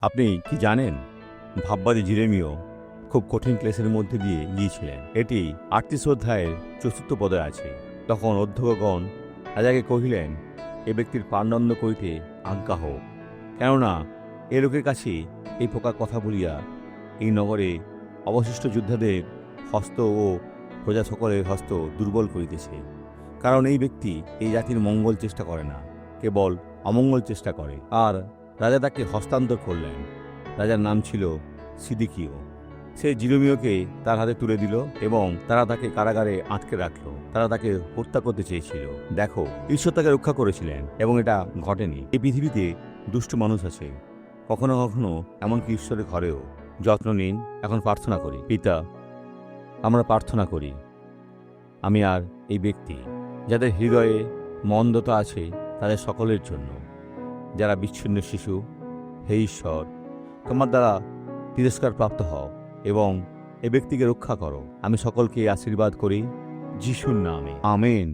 আপনি কি জানেন, ভাববাদী জিরেমীয় খুব কঠিন ক্লেশের মধ্যে দিয়ে গিয়েছিলেন। এটি ৩৮ অধ্যায়ের ৪র্থ পদে আছে। তখন অধ্যক্ষগণ রাজাকে কহিলেন, এ ব্যক্তির প্রাণদণ্ড করিতে আজ্ঞা হোক, কেননা এ লোকের কাছে এই প্রকার কথা বলিয়া এই নগরে অবশিষ্ট যোদ্ধাদের হস্ত ও প্রজা সকলের হস্ত দুর্বল করিতেছে। কারণ এই ব্যক্তি এই জাতির মঙ্গল চেষ্টা করে না, কেবল অমঙ্গল চেষ্টা করে। আর রাজা তাকে হস্তান্তর করলেন। রাজার নাম ছিল সিদিকীয়। সে জিরেমীয়কে তার হাতে তুলে দিল এবং তারা তাকে কারাগারে আটকে রাখল। তারা তাকে হত্যা করতে চেয়েছিল। দেখো, ঈশ্বর তাকে রক্ষা করেছিলেন এবং এটা ঘটেনি। এই পৃথিবীতে দুষ্ট মানুষ আছে, কখনো কখনো এমনকি ঈশ্বরের ঘরেও। যত্ন নিন। এখন প্রার্থনা করি। পিতা, আমরা প্রার্থনা করি আমি আর এই ব্যক্তি, যাদের হৃদয়ে মন্দতা আছে, তাদের সকলের জন্য, যারা বিচ্ছিন্ন শিশু। হে ঈশ্বর, তোমার দ্বারা তিরস্কার প্রাপ্ত হও এবং এ ব্যক্তিকে রক্ষা করো। আমি সকলকে আশীর্বাদ করি যিশুর নামে, আমেন।